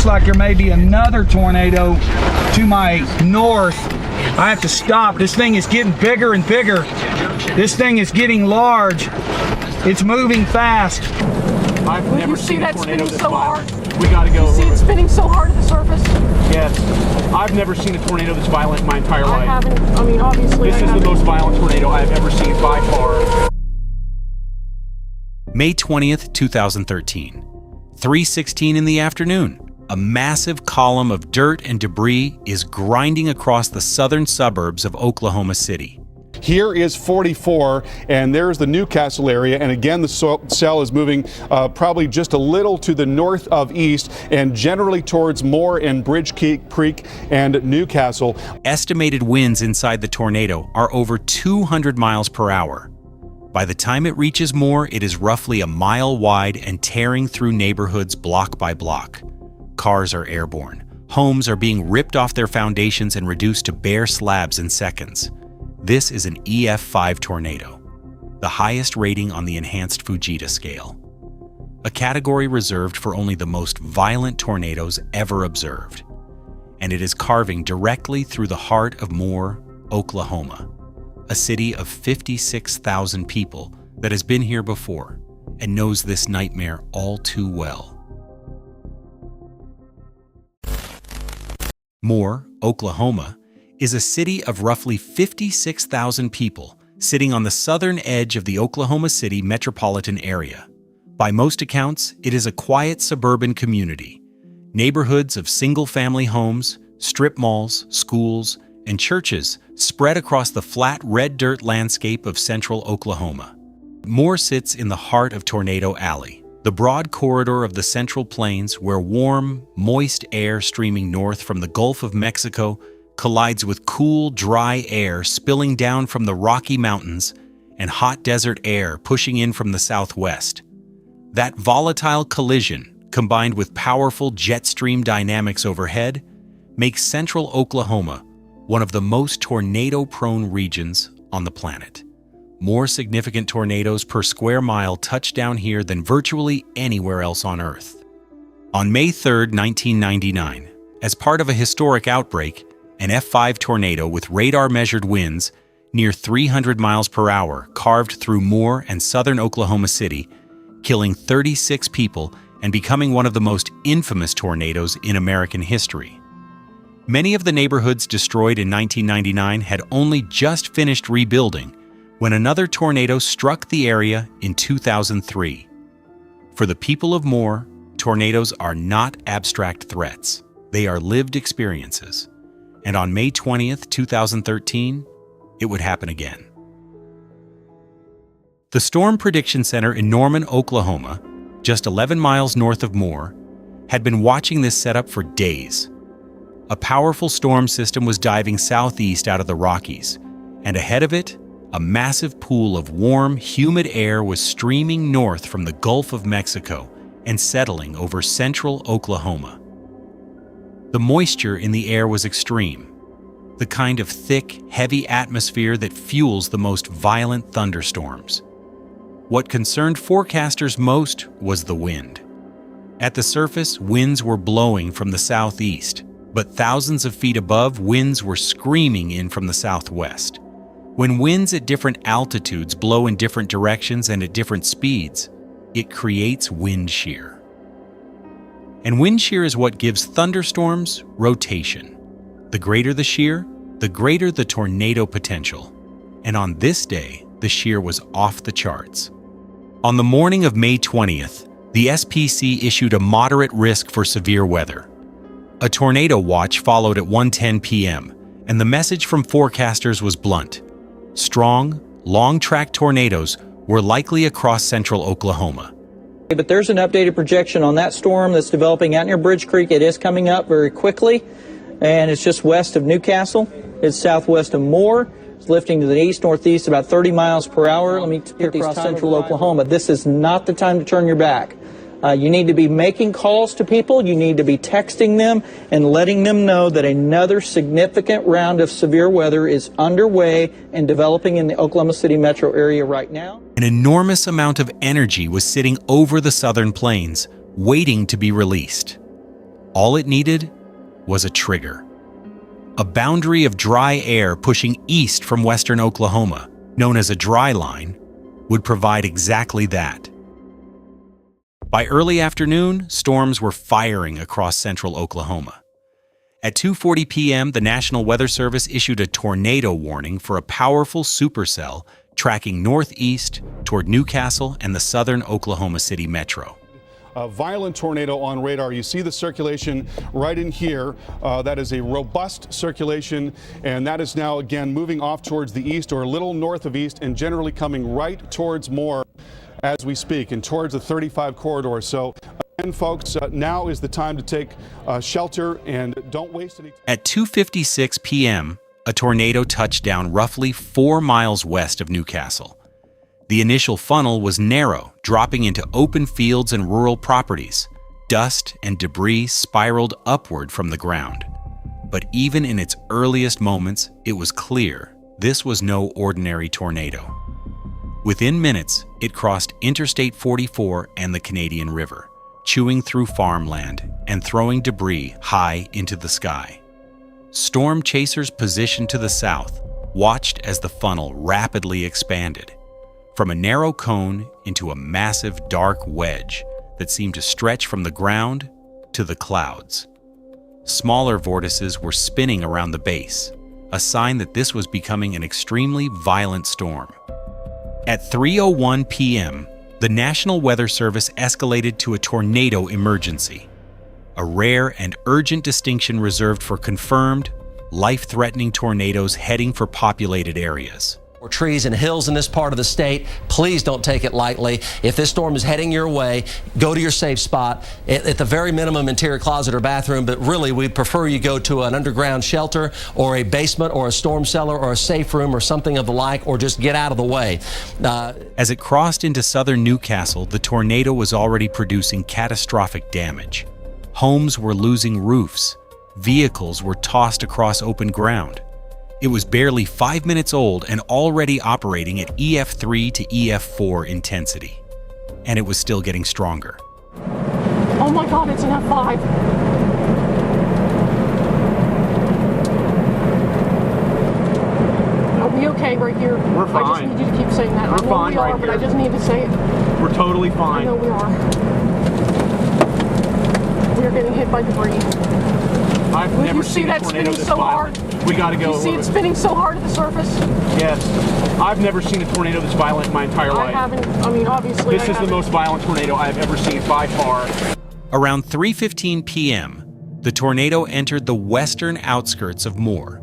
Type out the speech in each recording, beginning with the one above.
looks like there may be another tornado to my north. I have to stop. This thing is getting bigger and bigger. This thing is getting large. It's moving fast. I've never seen a tornado this violent. We gotta go. You see it spinning so hard at the surface? Yes. I've never seen a tornado this violent in my entire life. I haven't. I mean, obviously. This is the most violent tornado I've ever seen by far. May 20th, 2013. 3:16 in the afternoon. A massive column of dirt and debris is grinding across the southern suburbs of Oklahoma City. Here is 44, and there's the Newcastle area, and again the cell is moving probably just a little to the north of east and generally towards Moore and Bridge Creek and Newcastle. Estimated winds inside the tornado are over 200 miles per hour. By the time it reaches Moore, it is roughly a mile wide and tearing through neighborhoods block by block. Cars are airborne. Homes are being ripped off their foundations and reduced to bare slabs in seconds. This is an EF5 tornado, the highest rating on the enhanced Fujita scale, a category reserved for only the most violent tornadoes ever observed. And it is carving directly through the heart of Moore, Oklahoma, a city of 56,000 people that has been here before and knows this nightmare all too well. Moore, Oklahoma, is a city of roughly 56,000 people sitting on the southern edge of the Oklahoma City metropolitan area. By most accounts, it is a quiet suburban community. Neighborhoods of single-family homes, strip malls, schools, and churches spread across the flat red dirt landscape of central Oklahoma. Moore sits in the heart of Tornado Alley, the broad corridor of the Central Plains where warm, moist air streaming north from the Gulf of Mexico collides with cool, dry air spilling down from the Rocky Mountains and hot desert air pushing in from the southwest. That volatile collision, combined with powerful jet stream dynamics overhead, makes central Oklahoma one of the most tornado-prone regions on the planet. More significant tornadoes per square mile touch down here than virtually anywhere else on Earth. On May 3, 1999, as part of a historic outbreak, an F5 tornado with radar-measured winds near 300 miles per hour carved through Moore and southern Oklahoma City, killing 36 people and becoming one of the most infamous tornadoes in American history. Many of the neighborhoods destroyed in 1999 had only just finished rebuilding when another tornado struck the area in 2003. For the people of Moore, tornadoes are not abstract threats. They are lived experiences. And on May 20th, 2013, it would happen again. The Storm Prediction Center in Norman, Oklahoma, just 11 miles north of Moore, had been watching this setup for days. A powerful storm system was diving southeast out of the Rockies, and ahead of it, a massive pool of warm, humid air was streaming north from the Gulf of Mexico and settling over central Oklahoma. The moisture in the air was extreme, the kind of thick, heavy atmosphere that fuels the most violent thunderstorms. What concerned forecasters most was the wind. At the surface, winds were blowing from the southeast, but thousands of feet above, winds were screaming in from the southwest. When winds at different altitudes blow in different directions and at different speeds, it creates wind shear. And wind shear is what gives thunderstorms rotation. The greater the shear, the greater the tornado potential. And on this day, the shear was off the charts. On the morning of May 20th, the SPC issued a moderate risk for severe weather. A tornado watch followed at 1:10 p.m., and the message from forecasters was blunt. Strong, long-track tornadoes were likely across central Oklahoma. But there's an updated projection on that storm that's developing out near Bridge Creek. It is coming up very quickly, and it's just west of Newcastle. It's southwest of Moore. It's lifting to the east-northeast about 30 miles per hour. Let me get across central Oklahoma. This is not the time to turn your back. You need to be making calls to people. You need to be texting them and letting them know that another significant round of severe weather is underway and developing in the Oklahoma City metro area right now. An enormous amount of energy was sitting over the southern plains, waiting to be released. All it needed was a trigger. A boundary of dry air pushing east from western Oklahoma, known as a dry line, would provide exactly that. By early afternoon, storms were firing across central Oklahoma. At 2:40 p.m., the National Weather Service issued a tornado warning for a powerful supercell tracking northeast toward Newcastle and the southern Oklahoma City metro. A violent tornado on radar. You see the circulation right in here. That is a robust circulation, and that is now again moving off towards the east or a little north of east and generally coming right towards Moore as we speak and towards the 35 corridor. So again, folks, now is the time to take shelter and don't waste any time. At 2:56 p.m., a tornado touched down roughly 4 miles west of Newcastle. The initial funnel was narrow, dropping into open fields and rural properties. Dust and debris spiraled upward from the ground. But even in its earliest moments, it was clear this was no ordinary tornado. Within minutes, it crossed Interstate 44 and the Canadian River, chewing through farmland and throwing debris high into the sky. Storm chasers positioned to the south watched as the funnel rapidly expanded, from a narrow cone into a massive dark wedge that seemed to stretch from the ground to the clouds. Smaller vortices were spinning around the base, a sign that this was becoming an extremely violent storm. At 3:01 p.m., the National Weather Service escalated to a tornado emergency, a rare and urgent distinction reserved for confirmed, life-threatening tornadoes heading for populated areas. Or trees and hills in this part of the state, please don't take it lightly. If this storm is heading your way, go to your safe spot, at the very minimum interior closet or bathroom, but really we'd prefer you go to an underground shelter or a basement or a storm cellar or a safe room or something of the like, or just get out of the way. As it crossed into southern Newcastle, the tornado was already producing catastrophic damage. Homes were losing roofs. Vehicles were tossed across open ground. It was barely 5 minutes old and already operating at EF3 to EF4 intensity. And it was still getting stronger. Oh my God, it's an F5. Are we okay right here? We're fine. I just need you to keep saying that. We're I know fine we are, right but I here. just need to say it. We're totally I fine. know we are. We are getting hit by debris. I've When never you see seen a that tornado spinning this so violent. hard, We got to go. you see it spinning so hard at the surface? Yes. I've never seen a tornado this violent in my entire I life. haven't. I mean, obviously, This I is the haven't. most violent tornado I've ever seen by far. Around 3:15 p.m., the tornado entered the western outskirts of Moore.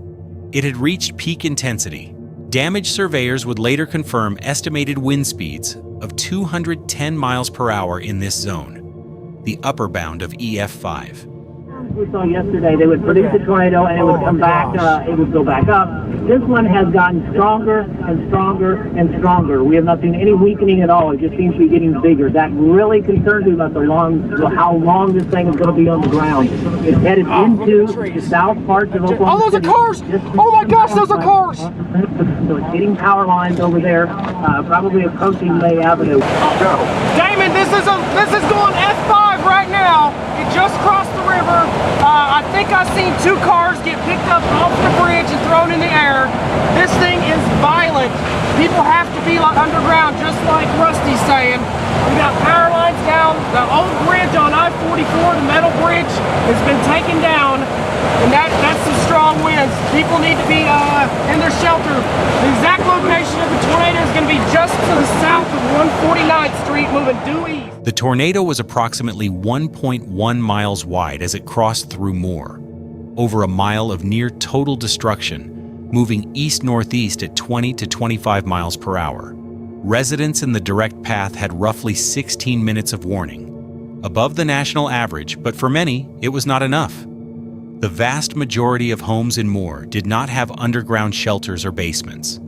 It had reached peak intensity. Damage surveyors would later confirm estimated wind speeds of 210 miles per hour in this zone, the upper bound of EF5. We saw yesterday they would produce a tornado and it would come back, it would go back up. This one has gotten stronger and stronger and stronger. We have not seen any weakening at all. It just seems to be getting bigger. That really concerns me about how long this thing is going to be on the ground. It's headed into the south parts of Oklahoma. Oh, those are City. cars! Oh my gosh, those are cars! So it's hitting power lines over there, probably approaching May Avenue. Damon, this is going F5 right now. It just crossed the river. I think I've seen 2 cars get picked up off the bridge and thrown in the air. This thing is violent. People have to be underground, just like Rusty's saying. We got power lines down. The old bridge on I-44, the metal bridge, has been taken down. And that's some strong winds. People need to be in their shelter. The exact location of the tornado is going to be just to the south of 149th Street, moving due east. The tornado was approximately 1.1 miles wide as it crossed through Moore, over a mile of near total destruction, moving east-northeast at 20 to 25 miles per hour. Residents in the direct path had roughly 16 minutes of warning, above the national average, but for many, it was not enough. The vast majority of homes in Moore did not have underground shelters or basements.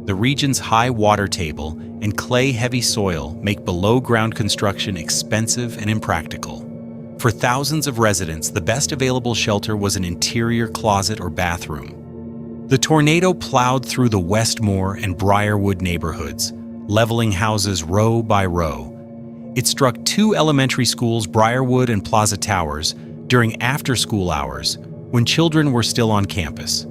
The region's high water table and clay-heavy soil make below-ground construction expensive and impractical. For thousands of residents, the best available shelter was an interior closet or bathroom. The tornado plowed through the West Moore and Briarwood neighborhoods, leveling houses row by row. It struck 2 elementary schools, Briarwood and Plaza Towers, during after-school hours when children were still on campus.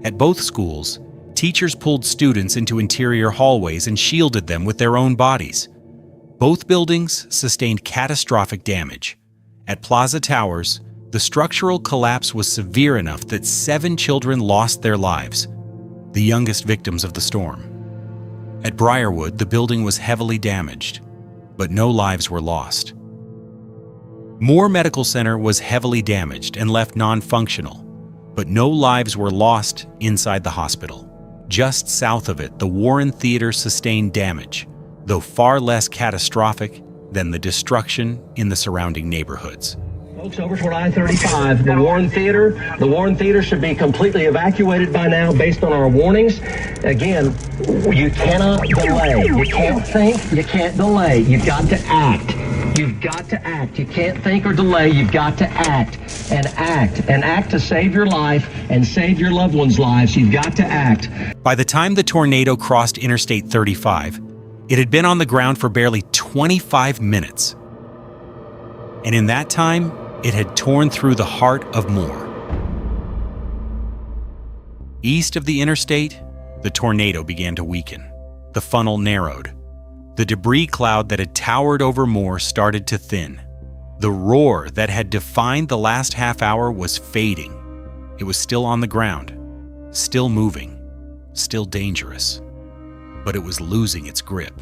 At both schools, teachers pulled students into interior hallways and shielded them with their own bodies. Both buildings sustained catastrophic damage. At Plaza Towers, the structural collapse was severe enough that 7 children lost their lives, the youngest victims of the storm. At Briarwood, the building was heavily damaged, but no lives were lost. Moore Medical Center was heavily damaged and left non-functional, but no lives were lost inside the hospital. Just south of it, the Warren Theater sustained damage, though far less catastrophic than the destruction in the surrounding neighborhoods. Folks, over toward I-35, the Warren Theater should be completely evacuated by now based on our warnings. Again, you cannot delay. You can't think, you can't delay. You've got to act. You've got to act. You can't think or delay. You've got to act and act and act to save your life and save your loved ones' lives. You've got to act. By the time the tornado crossed Interstate 35, it had been on the ground for barely 25 minutes. And in that time, it had torn through the heart of Moore. East of the interstate, the tornado began to weaken. The funnel narrowed. The debris cloud that had towered over Moore started to thin. The roar that had defined the last half hour was fading. It was still on the ground, still moving, still dangerous. But it was losing its grip.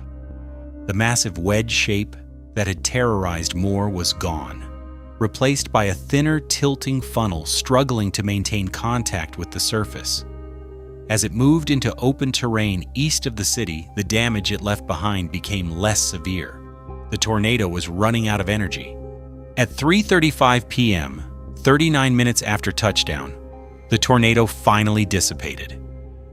The massive wedge shape that had terrorized Moore was gone, replaced by a thinner, tilting funnel struggling to maintain contact with the surface. As it moved into open terrain east of the city, the damage it left behind became less severe. The tornado was running out of energy. At 3:35 p.m., 39 minutes after touchdown, the tornado finally dissipated.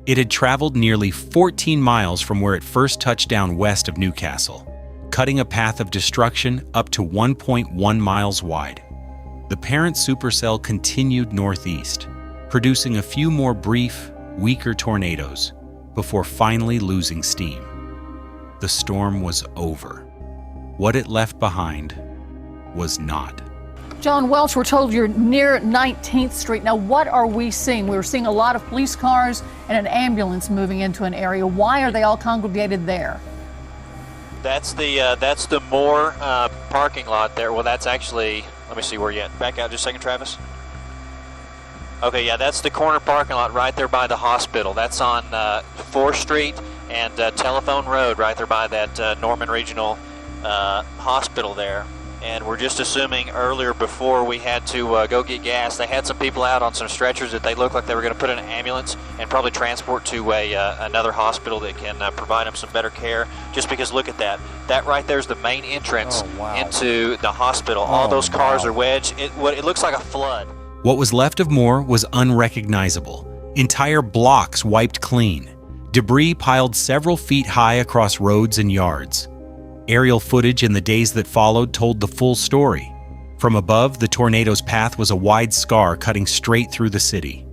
It had traveled nearly 14 miles from where it first touched down west of Newcastle, cutting a path of destruction up to 1.1 miles wide. The parent supercell continued northeast, producing a few more brief, weaker tornadoes before finally losing steam. The storm was over. What it left behind was not. John Welch, we're told you're near 19th Street. Now, what are we seeing? We were seeing a lot of police cars and an ambulance moving into an area. Why are they all congregated there? That's the Moore parking lot there. Well, that's actually, let me see where you're at. Back out just a second, Travis. Okay, yeah, that's the corner parking lot right there by the hospital. That's on 4th Street and Telephone Road right there by that Norman Regional Hospital there. And we're just assuming earlier before we had to go get gas, they had some people out on some stretchers that they looked like they were going to put in an ambulance and probably transport to another hospital that can provide them some better care. Just because look at that. That right there is the main entrance into the hospital. All those cars are wedged. It looks like a flood. What was left of Moore was unrecognizable. Entire blocks wiped clean. Debris piled several feet high across roads and yards. Aerial footage in the days that followed told the full story. From above, the tornado's path was a wide scar cutting straight through the city.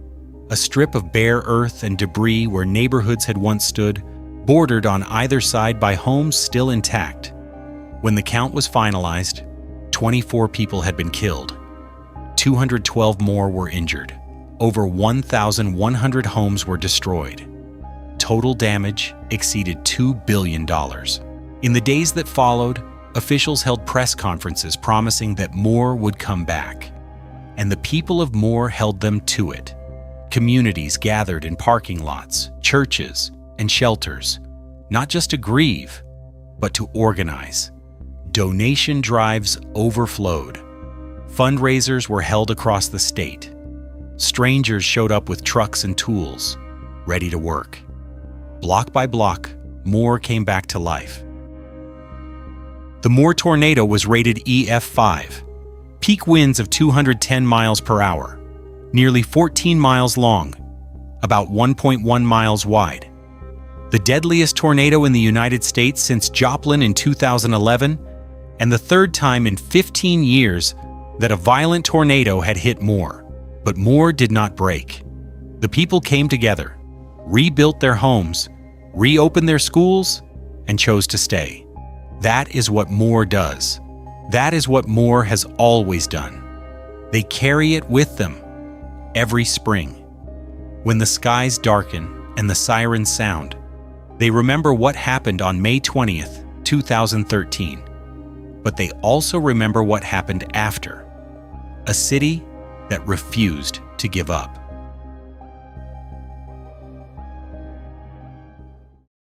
A strip of bare earth and debris where neighborhoods had once stood, bordered on either side by homes still intact. When the count was finalized, 24 people had been killed. 212 more were injured. Over 1,100 homes were destroyed. Total damage exceeded $2 billion. In the days that followed, officials held press conferences promising that Moore would come back. And the people of Moore held them to it. Communities gathered in parking lots, churches, and shelters, not just to grieve, but to organize. Donation drives overflowed. Fundraisers were held across the state. Strangers showed up with trucks and tools, ready to work. Block by block, Moore came back to life. The Moore tornado was rated EF5. peak winds of 210 miles per hour, nearly 14 miles long, about 1.1 miles wide. The deadliest tornado in the United States since Joplin in 2011, and the third time in 15 years that a violent tornado had hit Moore. But Moore did not break. The people came together, rebuilt their homes, reopened their schools, and chose to stay. That is what Moore does. That is what Moore has always done. They carry it with them every spring. When the skies darken and the sirens sound, they remember what happened on May 20th, 2013. But they also remember what happened after. A city that refused to give up.